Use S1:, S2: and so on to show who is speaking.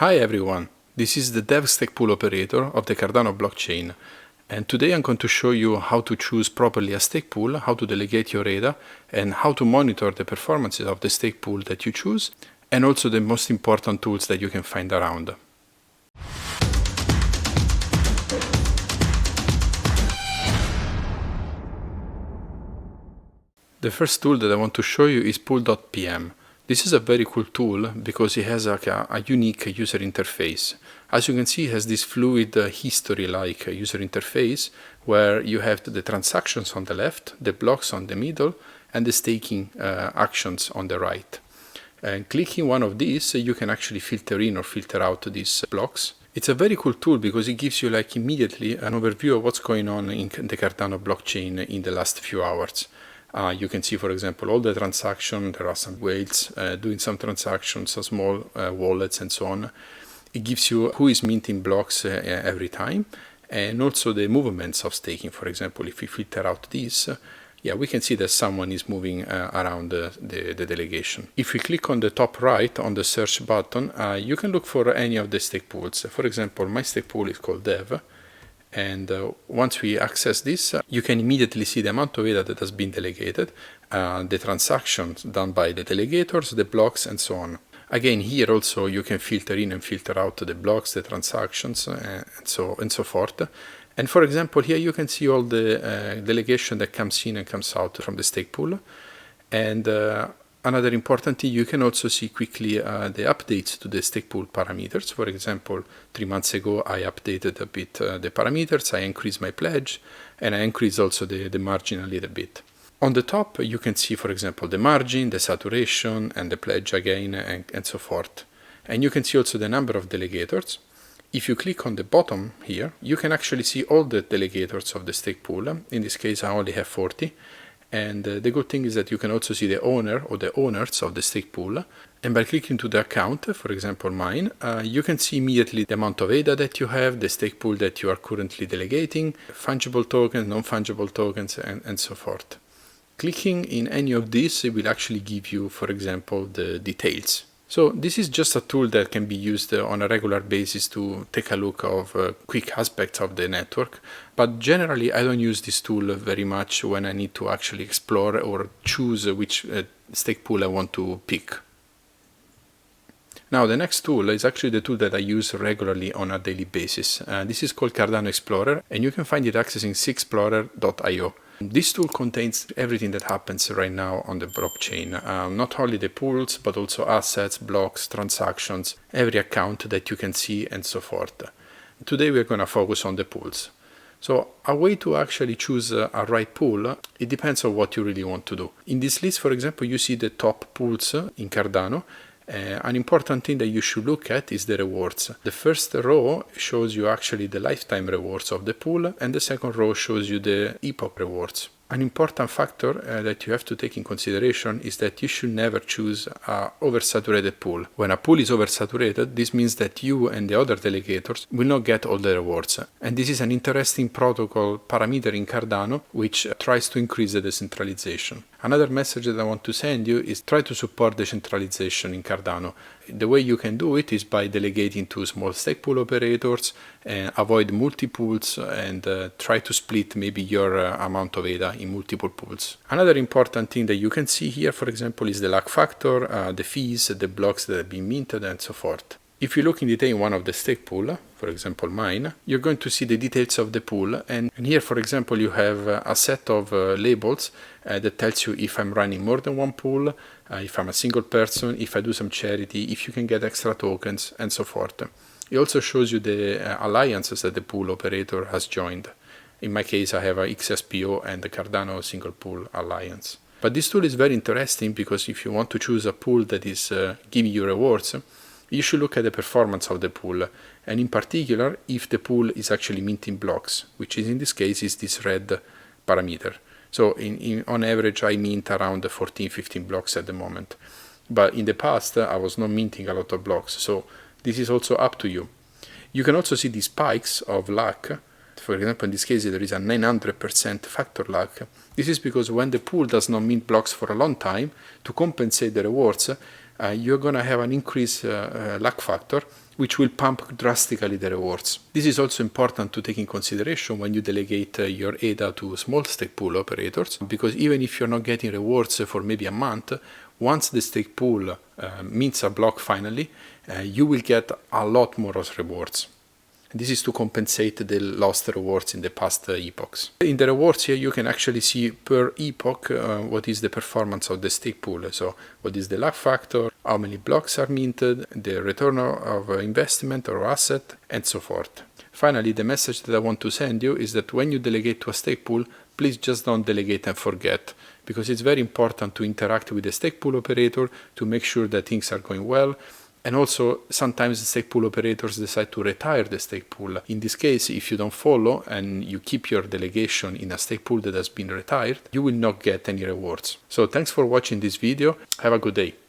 S1: Hi everyone, this is the dev stake pool operator of the Cardano blockchain, and today I'm going to show you how to choose properly a stake pool, how to delegate your ADA, and how to monitor the performances of the stake pool that you choose, and also the most important tools that you can find around. The first tool that I want to show you is Pool.pm. This is a very cool tool because it has a unique user interface. As you can see, it has this fluid history-like user interface where you have the transactions on the left, the blocks on the middle, and the staking actions on the right. And clicking one of these, you can actually filter in or filter out these blocks. It's a very cool tool because it gives you immediately an overview of what's going on in the Cardano blockchain in the last few hours. You can see, for example, all the transactions. There are some whales doing some transactions, some small wallets and so on. It gives you who is minting blocks every time, and also the movements of staking. For example, if we filter out these, we can see that someone is moving around the delegation. If we click on the top right on the search button, you can look for any of the stake pools. For example, my stake pool is called Dev. And once we access this, you can immediately see the amount of ADA that has been delegated, the transactions done by the delegators, the blocks, and so on. Again, here also you can filter in and filter out the blocks, the transactions, and so forth. And for example, here you can see all the delegation that comes in and comes out from the stake pool. And another important thing, you can also see quickly the updates to the stake pool parameters. For example, 3 months ago, I updated a bit the parameters, I increased my pledge, and I increased also the margin a little bit. On the top, you can see, for example, the margin, the saturation, and the pledge again, and so forth. And you can see also the number of delegators. If you click on the bottom here, you can actually see all the delegators of the stake pool. In this case, I only have 40. And the good thing is that you can also see the owner or the owners of the stake pool. And by clicking to the account, for example mine, you can see immediately the amount of ADA that you have, the stake pool that you are currently delegating, fungible tokens, non-fungible tokens, and so forth. Clicking in any of these will actually give you, for example, the details. So this is just a tool that can be used on a regular basis to take a look of quick aspects of the network. But generally, I don't use this tool very much when I need to actually explore or choose which stake pool I want to pick. Now, the next tool is actually the tool that I use regularly on a daily basis. This is called Cardano Explorer, and you can find it accessing cexplorer.io. This tool contains everything that happens right now on the blockchain, not only the pools, but also assets, blocks, transactions, every account that you can see, and so forth. Today we're going to focus on the pools. So a way to actually choose a right pool, it depends on what you really want to do. In this list, for example, you see the top pools in Cardano. An important thing that you should look at is the rewards. The first row shows you actually the lifetime rewards of the pool, and the second row shows you the epoch rewards. An important factor that you have to take in consideration is that you should never choose an oversaturated pool. When a pool is oversaturated, this means that you and the other delegators will not get all the rewards. And this is an interesting protocol parameter in Cardano which tries to increase the decentralization. Another message that I want to send you is try to support decentralization in Cardano. The way you can do it is by delegating to small stake pool operators, avoid multi-pools, and try to split maybe your amount of ADA in multiple pools. Another important thing that you can see here, for example, is the lag factor, the fees, the blocks that have been minted, and so forth. If you look in detail in one of the stake pool, for example mine, you're going to see the details of the pool, and here, for example, you have a set of labels that tells you if I'm running more than one pool, if I'm a single person, if I do some charity, if you can get extra tokens, and so forth. It also shows you the alliances that the pool operator has joined. In my case, I have a XSPO and the Cardano single pool alliance. But this tool is very interesting because if you want to choose a pool that is giving you rewards, you should look at the performance of the pool, and in particular, if the pool is actually minting blocks, which is in this case is this red parameter. So on average, I mint around 14-15 blocks at the moment. But in the past, I was not minting a lot of blocks, so this is also up to you. You can also see the spikes of lag. For example, in this case, there is a 900% factor lag. This is because when the pool does not mint blocks for a long time, to compensate the rewards, you're going to have an increased luck factor, which will pump drastically the rewards. This is also important to take in consideration when you delegate your ADA to small stake pool operators, because even if you're not getting rewards for maybe a month, once the stake pool mints a block finally, you will get a lot more rewards. This is to compensate the lost rewards in the past epochs. In the rewards here, you can actually see per epoch what is the performance of the stake pool. So what is the luck factor, how many blocks are minted, the return of investment or asset, and so forth. Finally, the message that I want to send you is that when you delegate to a stake pool, please just don't delegate and forget, because it's very important to interact with the stake pool operator to make sure that things are going well. And also, sometimes the stake pool operators decide to retire the stake pool. In this case, if you don't follow and you keep your delegation in a stake pool that has been retired, you will not get any rewards. So thanks for watching this video. Have a good day.